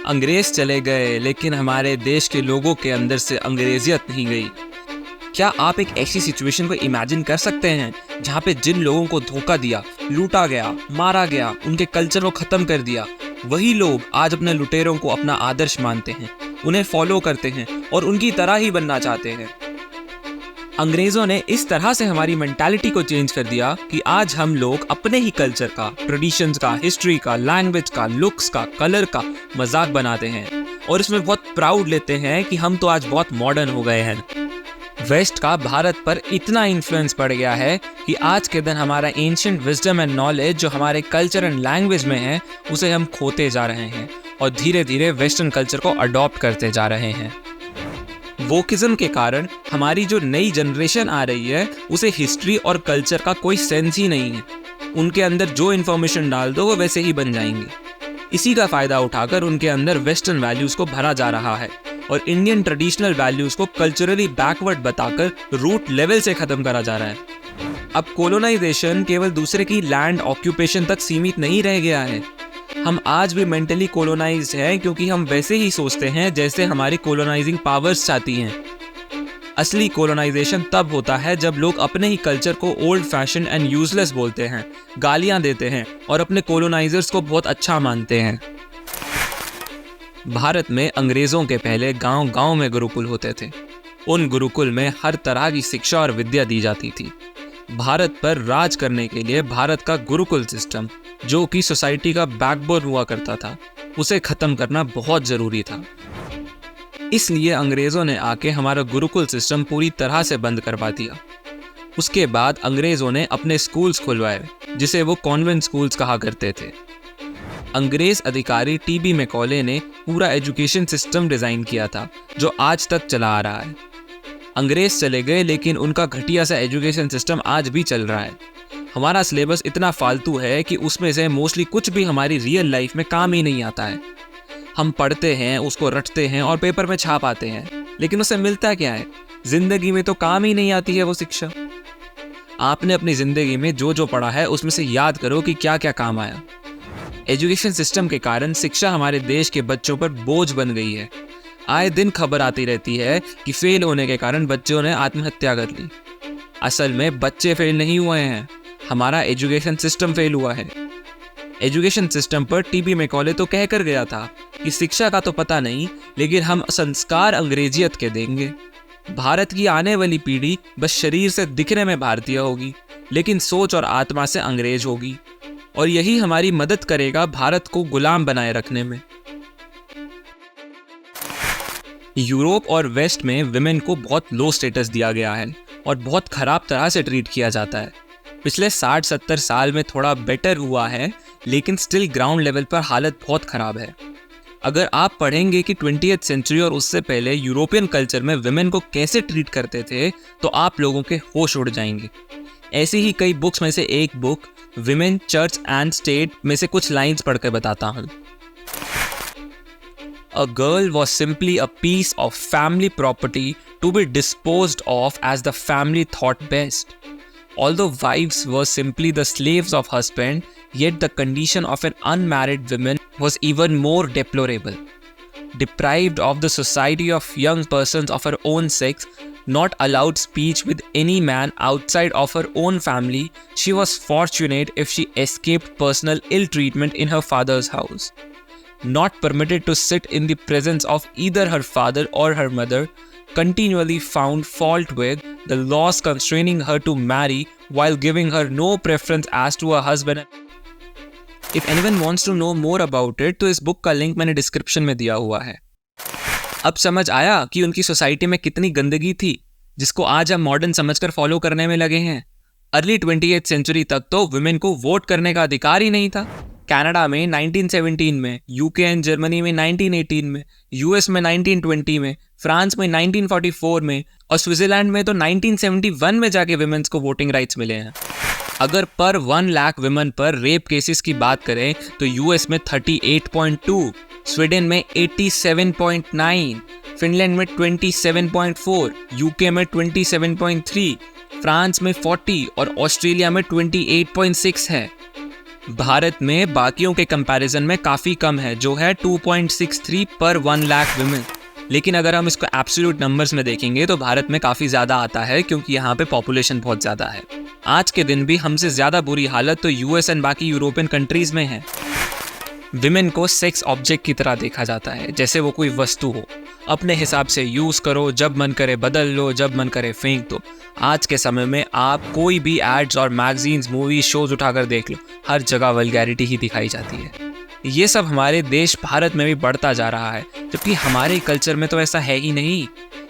अंग्रेज चले गए लेकिन हमारे देश के लोगों के अंदर से अंग्रेजियत नहीं गई। क्या आप एक ऐसी सिचुएशन को इमेजिन कर सकते हैं जहाँ पे जिन लोगों को धोखा दिया, लूटा गया, मारा गया, उनके कल्चर को ख़त्म कर दिया, वही लोग आज अपने लुटेरों को अपना आदर्श मानते हैं, उन्हें फॉलो करते हैं और उनकी तरह ही बनना चाहते हैं। अंग्रेज़ों ने इस तरह से हमारी मेंटालिटी को चेंज कर दिया कि आज हम लोग अपने ही कल्चर का, ट्रेडिशंस का, हिस्ट्री का, लैंग्वेज का, लुक्स का, कलर का मजाक बनाते हैं और इसमें बहुत प्राउड लेते हैं कि हम तो आज बहुत मॉडर्न हो गए हैं। वेस्ट का भारत पर इतना इन्फ्लुएंस पड़ गया है कि आज के दिन हमारा एंशिएंट विजडम एंड नॉलेज जो हमारे कल्चर एंड लैंग्वेज में है उसे हम खोते जा रहे हैं और धीरे धीरे वेस्टर्न कल्चर को अडॉप्ट करते जा रहे हैं। वोकिज्म के कारण हमारी जो नई जनरेशन आ रही है उसे हिस्ट्री और कल्चर का कोई सेंस ही नहीं है। उनके अंदर जो इन्फॉर्मेशन डाल दो वो वैसे ही बन जाएंगे। इसी का फायदा उठाकर उनके अंदर वेस्टर्न वैल्यूज को भरा जा रहा है और इंडियन ट्रेडिशनल वैल्यूज को कल्चरली बैकवर्ड बताकर रूट लेवल से खत्म करा जा रहा है। अब कोलोनाइजेशन केवल दूसरे की लैंड ऑक्यूपेशन तक सीमित नहीं रह गया है। हम आज भी मेंटली कोलोनाइज्ड हैं क्योंकि हम वैसे ही सोचते हैं जैसे हमारी कोलोनाइजिंग पावर्स चाहती हैं। असली कोलोनाइजेशन तब होता है जब लोग अपने ही कल्चर को ओल्ड फैशन एंड यूजलेस बोलते हैं, गालियां देते हैं और अपने कोलोनाइजर्स को बहुत अच्छा मानते हैं। भारत में अंग्रेजों के पहले गांव-गांव में गुरुकुल होते थे। उन गुरुकुल में हर तरह की शिक्षा और विद्या दी जाती थी। भारत पर राज करने के लिए भारत का गुरुकुल सिस्टम, जो कि सोसाइटी का बैकबोन हुआ करता था, उसे खत्म करना बहुत जरूरी था। इसलिए अंग्रेजों ने आके हमारा गुरुकुल सिस्टम पूरी तरह से बंद करवा दिया। उसके बाद अंग्रेजों ने अपने स्कूल्स खुलवाए, जिसे वो कॉन्वेंट स्कूल्स कहा करते थे। अंग्रेज अधिकारी टीबी मैकॉले ने पूरा एजुकेशन सिस्टम डिजाइन किया था जो आज तक चला आ रहा है। अंग्रेज चले गए लेकिन उनका घटिया सा एजुकेशन सिस्टम आज भी चल रहा है। हमारा सिलेबस इतना फालतू है कि उसमें से मोस्टली कुछ भी हमारी रियल लाइफ में काम ही नहीं आता है। हम पढ़ते हैं, उसको रटते हैं और पेपर में छाप आते हैं, लेकिन उससे मिलता क्या है? जिंदगी में तो काम ही नहीं आती है वो शिक्षा। आपने अपनी जिंदगी में जो जो पढ़ा है उसमें से याद करो कि क्या क्या काम आया। एजुकेशन सिस्टम के कारण शिक्षा हमारे देश के बच्चों पर बोझ बन गई है। आए दिन खबर आती रहती है कि फेल होने के कारण बच्चों ने आत्महत्या कर ली। असल में बच्चे फेल नहीं हुए हैं, हमारा एजुकेशन सिस्टम फेल हुआ है। एजुकेशन सिस्टम पर टीबी मैकॉले तो कह कर गया था कि शिक्षा का तो पता नहीं, लेकिन हम संस्कार अंग्रेजियत के देंगे। भारत की आने वाली पीढ़ी बस शरीर से दिखने में भारतीय होगी, लेकिन सोच और आत्मा से अंग्रेज होगी, और यही हमारी मदद करेगा भारत को गुलाम बनाए रखने में। यूरोप और वेस्ट में विमेन को बहुत लो स्टेटस दिया गया है और बहुत खराब तरह से ट्रीट किया जाता है। पिछले 60-70 साल में थोड़ा बेटर हुआ है, लेकिन स्टिल ग्राउंड लेवल पर हालत बहुत खराब है। अगर आप पढ़ेंगे कि 20th सेंचुरी और उससे पहले यूरोपियन कल्चर में विमेन को कैसे ट्रीट करते थे तो आप लोगों के होश उड़ जाएंगे। ऐसी ही कई बुक्स में से एक book women, church and state में से कुछ लाइंस पढ़कर बताता हूँ। A girl was simply a piece of family property to be disposed of as the family thought best. Although wives were simply the slaves of husband, yet the condition of an unmarried woman was even more deplorable. Deprived of the society of young persons of her own sex, not allowed speech with any man outside of her own family, she was fortunate if she escaped personal ill treatment in her father's house. Not permitted to sit in the presence of either her father or her mother, continually found fault with the laws constraining her to marry while giving her no preference as to a husband. If anyone wants to know more about it, तो इस book का link मैंने description में दिया हुआ है। अब समझ आया कि उनकी सोसाइटी में कितनी गंदगी थी, जिसको आज हम मॉडर्न समझकर फॉलो करने में लगे हैं। अर्ली 20th सेंचुरी तक तो वुमेन को वोट करने का अधिकार ही नहीं था। कनाडा में 1917 में, यूके एंड जर्मनी में 1918 में, यूएस में 1920 में, फ्रांस में 1944 में और स्विट्जरलैंड में तो 1971 में जाके विमेन्स को वोटिंग राइट्स मिले हैं। अगर पर 1 लाख विमेन पर रेप केसेस की बात करें तो यूएस में 38.2, स्वीडन में 87.9, फिनलैंड में 27.4, यूके में 27.3, फ्रांस में 40 और ऑस्ट्रेलिया में 28.6 है। भारत में बाकियों के कंपैरिजन में काफ़ी कम है, जो है 2.63 पर 1 लाख वुमेन। लेकिन अगर हम इसको एब्सोल्यूट नंबर्स में देखेंगे तो भारत में काफ़ी ज़्यादा आता है, क्योंकि यहाँ पे पॉपुलेशन बहुत ज़्यादा है। आज के दिन भी हमसे ज़्यादा बुरी हालत तो यूएस एंड बाकी यूरोपियन कंट्रीज़ में है। विमेन को सेक्स ऑब्जेक्ट की तरह देखा जाता है, जैसे वो कोई वस्तु हो। अपने हिसाब से यूज़ करो, जब मन करे बदल लो, जब मन करे फेंक दो। आज के समय में आप कोई भी एड्स और मैगजीन्स, मूवीज, शोज उठाकर देख लो, हर जगह वल्गैरिटी ही दिखाई जाती है। ये सब हमारे देश भारत में भी बढ़ता जा रहा है, जबकि हमारे कल्चर में तो ऐसा है ही नहीं।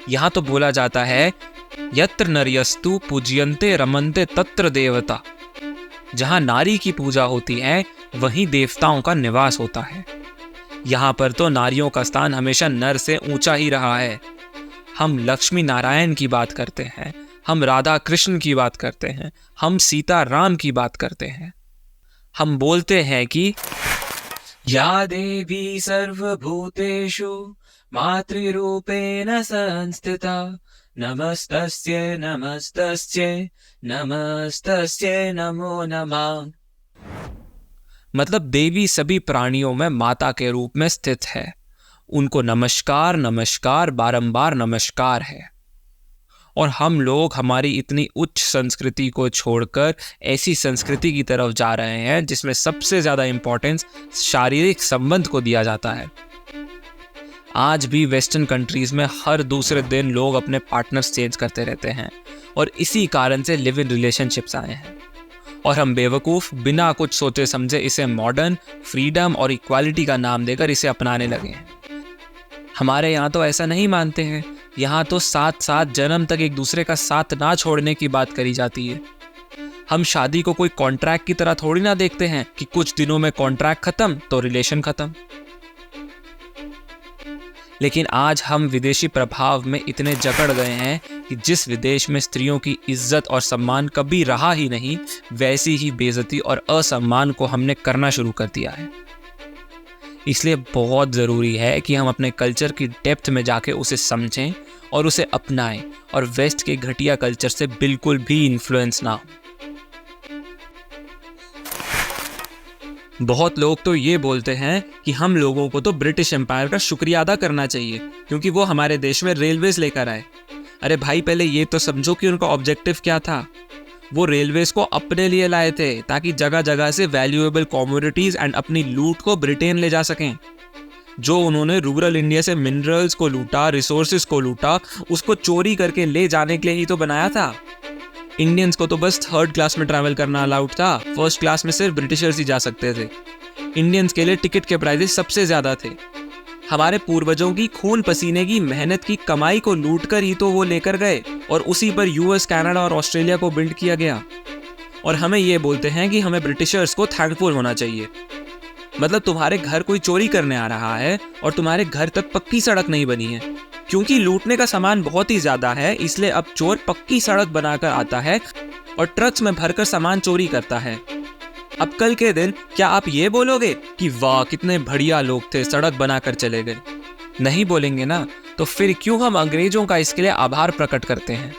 यहाँ तो बोला जाता है यत्र नर्यस्तु पूज्यन्ते रमन्ते तत्र देवता। जहाँ नारी की पूजा होती है वहीं देवताओं का निवास होता है। यहाँ पर तो नारियों का स्थान हमेशा नर से ऊंचा ही रहा है। हम लक्ष्मी नारायण की बात करते हैं, हम राधा कृष्ण की बात करते हैं, हम सीता राम की बात करते हैं। हम बोलते हैं कि या देवी सर्वभूतेषु मातृरूपेण संस्थिता नमस्तस्यै नमस्तस्यै नमस्तस्यै नमो नमः। मतलब देवी सभी प्राणियों में माता के रूप में स्थित है। उनको नमस्कार नमस्कार बारंबार नमस्कार है। और हम लोग हमारी इतनी उच्च संस्कृति को छोड़कर ऐसी संस्कृति की तरफ जा रहे हैं जिसमें सबसे ज़्यादा इम्पोर्टेंस शारीरिक संबंध को दिया जाता है। आज भी वेस्टर्न कंट्रीज़ में हर दूसरे दिन लोग अपने पार्टनर्स चेंज करते रहते हैं, और इसी कारण से लिव इन रिलेशनशिप्स आए हैं। और हम बेवकूफ़ बिना कुछ सोचे समझे इसे मॉडर्न, फ्रीडम और इक्वालिटी का नाम देकर इसे अपनाने लगे हैं। हमारे यहाँ तो ऐसा नहीं मानते हैं। यहाँ तो साथ साथ जन्म तक एक दूसरे का साथ ना छोड़ने की बात करी जाती है। हम शादी को कोई कॉन्ट्रैक्ट की तरह थोड़ी ना देखते हैं कि कुछ दिनों में कॉन्ट्रैक्ट खत्म तो रिलेशन खत्म। लेकिन आज हम विदेशी प्रभाव में इतने जकड़ गए हैं कि जिस विदेश में स्त्रियों की इज्जत और सम्मान कभी रहा ही नहीं, वैसी ही बेइज्जती और असम्मान को हमने करना शुरू कर दिया है। इसलिए बहुत ज़रूरी है कि हम अपने कल्चर की डेप्थ में जाके उसे समझें और उसे अपनाएं, और वेस्ट के घटिया कल्चर से बिल्कुल भी इन्फ्लुएंस ना हो। बहुत लोग तो ये बोलते हैं कि हम लोगों को तो ब्रिटिश एम्पायर का शुक्रिया अदा करना चाहिए, क्योंकि वो हमारे देश में रेलवेज लेकर आए। अरे भाई, पहले ये तो समझो कि उनका ऑब्जेक्टिव क्या था। वो रेलवेज को अपने लिए लाए थे ताकि जगह जगह से वैल्यूएबल कमोडिटीज एंड अपनी लूट को ब्रिटेन ले जा सकें। जो उन्होंने रूरल इंडिया से मिनरल्स को लूटा, रिसोर्सेज को लूटा, उसको चोरी करके ले जाने के लिए ही तो बनाया था। इंडियंस को तो बस थर्ड क्लास में ट्रैवल करना अलाउड था, फर्स्ट क्लास में सिर्फ ब्रिटिशर्स ही जा सकते थे। इंडियंस के लिए टिकट के प्राइसेस सबसे ज्यादा थे। हमारे पूर्वजों की खून पसीने की मेहनत की कमाई को लूटकर ही तो वो लेकर गए, और उसी पर यूएस, कनाडा और ऑस्ट्रेलिया को बिल्ड किया गया। और हमें ये बोलते हैं कि हमें ब्रिटिशर्स को थैंकफुल होना चाहिए। मतलब तुम्हारे घर कोई चोरी करने आ रहा है और तुम्हारे घर तक पक्की सड़क नहीं बनी है। क्योंकि लूटने का सामान बहुत ही ज्यादा है, इसलिए अब चोर पक्की सड़क बनाकर आता है और ट्रक्स में भरकर सामान चोरी करता है। अब कल के दिन क्या आप ये बोलोगे कि वाह कितने बढ़िया लोग थे, सड़क बनाकर चले गए? नहीं बोलेंगे ना। तो फिर क्यों हम अंग्रेजों का इसके लिए आभार प्रकट करते हैं?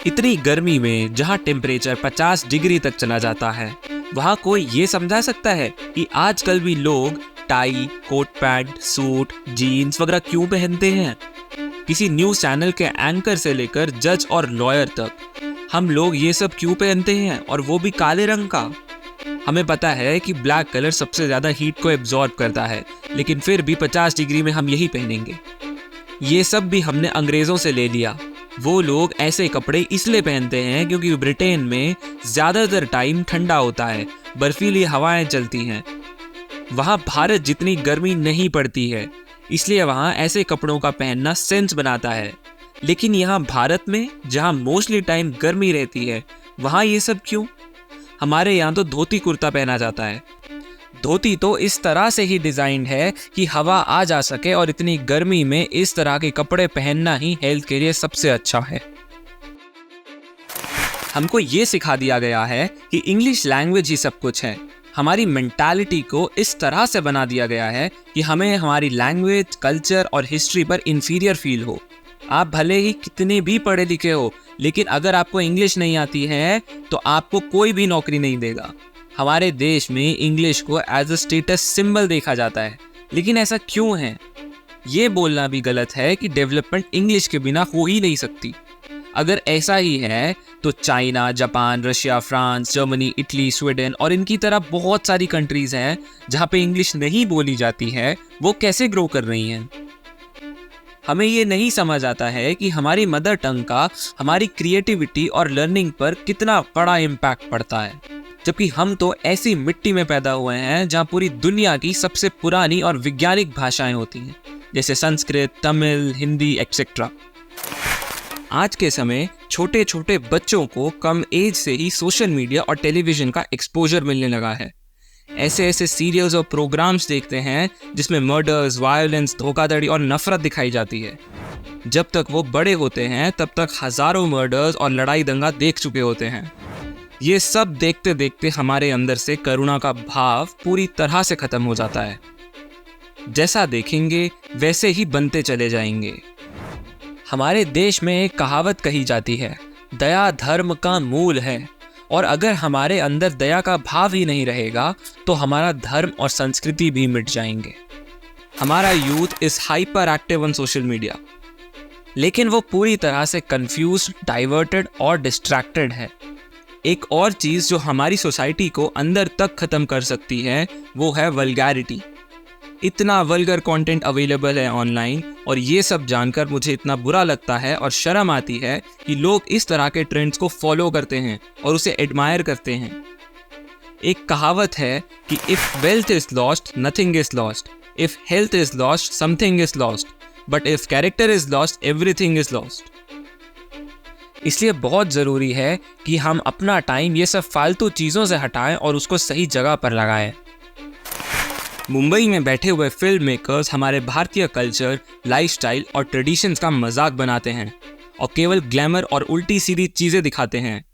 इतनी गर्मी में जहां टेम्परेचर 50 डिग्री तक चला जाता है, वहां कोई ये समझा सकता है कि आजकल भी लोग tie, coat pant, suit, jeans वगैरह क्यों पहनते हैं? किसी न्यूज चैनल के एंकर से लेकर जज और लॉयर तक हम लोग ये सब क्यों पहनते हैं, और वो भी काले रंग का? हमें पता है कि ब्लैक कलर सबसे ज्यादा हीट को एब्जॉर्ब करता है, लेकिन फिर भी 50 डिग्री में हम यही पहनेंगे। ये सब भी हमने अंग्रेजों से ले लिया। वो लोग ऐसे कपड़े इसलिए पहनते हैं क्योंकि ब्रिटेन में ज्यादातर टाइम ठंडा होता है, बर्फीली हवाएं चलती हैं। वहां भारत जितनी गर्मी नहीं पड़ती है, इसलिए वहां ऐसे कपड़ों का पहनना सेंस बनाता है। लेकिन यहाँ भारत में जहाँ मोस्टली टाइम गर्मी रहती है, वहाँ ये सब क्यों? हमारे यहाँ तो धोती कुर्ता पहना जाता है। धोती तो इस तरह से ही डिजाइंड है कि हवा आ जा सके, और इतनी गर्मी में इस तरह के कपड़े पहनना ही हेल्थ के लिए सबसे अच्छा है। हमको ये सिखा दिया गया है कि इंग्लिश लैंग्वेज ही सब कुछ है। हमारी मेंटालिटी को इस तरह से बना दिया गया है कि हमें हमारी लैंग्वेज, कल्चर और हिस्ट्री पर इंफीरियर फील हो। आप भले ही कितने भी पढ़े लिखे हो, लेकिन अगर आपको इंग्लिश नहीं आती है तो आपको कोई भी नौकरी नहीं देगा। हमारे देश में इंग्लिश को एज अ स्टेटस सिंबल देखा जाता है, लेकिन ऐसा क्यों है? ये बोलना भी गलत है कि डेवलपमेंट इंग्लिश के बिना हो ही नहीं सकती। अगर ऐसा ही है तो China, Japan, Russia, France, Germany, Italy, Sweden और इनकी तरह बहुत सारी कंट्रीज हैं जहाँ पे इंग्लिश नहीं बोली जाती है, वो कैसे ग्रो कर रही हैं? हमें ये नहीं समझ आता है कि हमारी मदर टंग का हमारी क्रिएटिविटी और लर्निंग पर कितना बड़ा इम्पैक्ट पड़ता है, जबकि हम तो ऐसी मिट्टी में पैदा हुए हैं जहाँ पूरी दुनिया की सबसे पुरानी और वैज्ञानिक भाषाएं होती हैं, जैसे संस्कृत, तमिल, हिंदी एक्सेट्रा। आज के समय छोटे छोटे बच्चों को कम एज से ही सोशल मीडिया और टेलीविज़न का एक्सपोजर मिलने लगा है। ऐसे ऐसे सीरियल्स और प्रोग्राम्स देखते हैं जिसमें मर्डर्स, वायलेंस, धोखाधड़ी और नफरत दिखाई जाती है। जब तक वो बड़े होते हैं तब तक हज़ारों मर्डर्स और लड़ाई दंगा देख चुके होते हैं। ये सब देखते देखते हमारे अंदर से करुणा का भाव पूरी तरह से ख़त्म हो जाता है। जैसा देखेंगे वैसे ही बनते चले जाएंगे। हमारे देश में एक कहावत कही जाती है, दया धर्म का मूल है। और अगर हमारे अंदर दया का भाव ही नहीं रहेगा तो हमारा धर्म और संस्कृति भी मिट जाएंगे। हमारा youth is hyper active on social media, लेकिन वो पूरी तरह से कंफ्यूज्ड, डाइवर्टेड और डिस्ट्रैक्टेड है। एक और चीज़ जो हमारी सोसाइटी को अंदर तक ख़त्म कर सकती है वो है वल्गैरिटी। इतना वल्गर कंटेंट अवेलेबल है ऑनलाइन, और ये सब जानकर मुझे इतना बुरा लगता है और शर्म आती है कि लोग इस तरह के ट्रेंड्स को फॉलो करते हैं और उसे एडमायर करते हैं। एक कहावत है कि if wealth is lost nothing is lost, if health is lost something is lost, but if character is lost everything is lost. इसलिए बहुत ज़रूरी है कि हम अपना टाइम ये सब फालतू चीज़ों से हटाएं और उसको सही जगह पर लगाएं। मुंबई में बैठे हुए फिल्म मेकर्स हमारे भारतीय कल्चर, लाइफस्टाइल और ट्रेडिशंस का मजाक बनाते हैं और केवल ग्लैमर और उल्टी सीधी चीज़ें दिखाते हैं।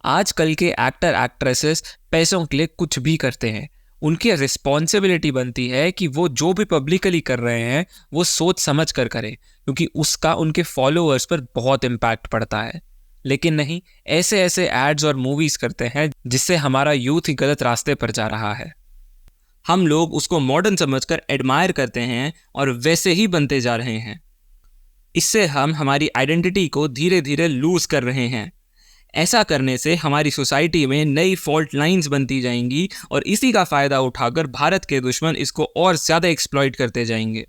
आजकल के एक्टर एक्ट्रेसेस पैसों के लिए कुछ भी करते हैं। उनकी रिस्पॉन्सिबिलिटी बनती है कि वो जो भी पब्लिकली कर रहे हैं वो सोच समझ कर करें, क्योंकि उसका उनके फॉलोअर्स पर बहुत इम्पैक्ट पड़ता है। लेकिन नहीं, ऐसे ऐसे एड्स और मूवीज़ करते हैं जिससे हमारा यूथ ही गलत रास्ते पर जा रहा है। हम लोग उसको मॉडर्न समझकर एडमायर करते हैं और वैसे ही बनते जा रहे हैं। इससे हम हमारी आइडेंटिटी को धीरे धीरे लूज कर रहे हैं। ऐसा करने से हमारी सोसाइटी में नई फॉल्ट लाइंस बनती जाएंगी और इसी का फ़ायदा उठाकर भारत के दुश्मन इसको और ज़्यादा एक्सप्लॉइट करते जाएंगे।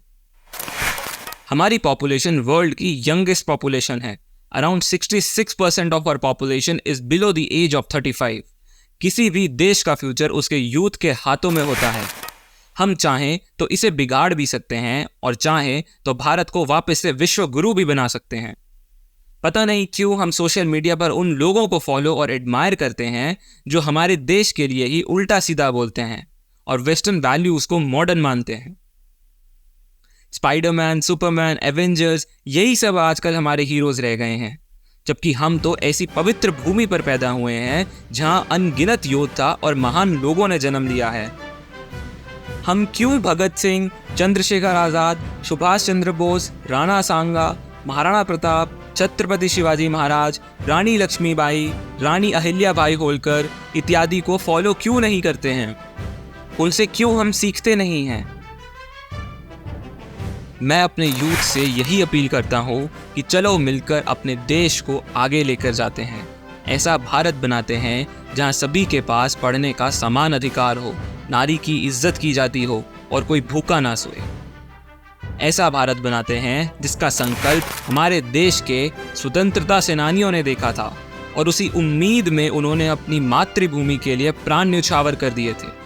हमारी पॉपुलेशन वर्ल्ड की यंगेस्ट पॉपुलेशन है। Around 66% of our population is below the age of 35। किसी भी देश का फ्यूचर उसके यूथ के हाथों में होता है। हम चाहें तो इसे बिगाड़ भी सकते हैं और चाहें तो भारत को वापस से विश्व गुरु भी बना सकते हैं। पता नहीं क्यों हम सोशल मीडिया पर उन लोगों को फॉलो और एडमायर करते हैं जो हमारे देश के लिए ही उल्टा सीधा बोलते हैं और वेस्टर्न वैल्यूज़ को मॉडर्न मानते हैं। स्पाइडरमैन, सुपरमैन, एवेंजर्स, यही सब आजकल हमारे हीरोज़ रह गए हैं, जबकि हम तो ऐसी पवित्र भूमि पर पैदा हुए हैं जहां अनगिनत योद्धा और महान लोगों ने जन्म लिया है। हम क्यों भगत सिंह, चंद्रशेखर आज़ाद, सुभाष चंद्र बोस, राणा सांगा, महाराणा प्रताप, छत्रपति शिवाजी महाराज, रानी लक्ष्मीबाई, रानी अहिल्याबाई होलकर इत्यादि को फॉलो क्यों नहीं करते हैं? उनसे क्यों हम सीखते नहीं हैं? मैं अपने यूथ से यही अपील करता हूँ कि चलो मिलकर अपने देश को आगे लेकर जाते हैं। ऐसा भारत बनाते हैं जहाँ सभी के पास पढ़ने का समान अधिकार हो, नारी की इज्जत की जाती हो और कोई भूखा ना सोए। ऐसा भारत बनाते हैं जिसका संकल्प हमारे देश के स्वतंत्रता सेनानियों ने देखा था और उसी उम्मीद में उन्होंने अपनी मातृभूमि के लिए प्राण न्यौछावर कर दिए थे।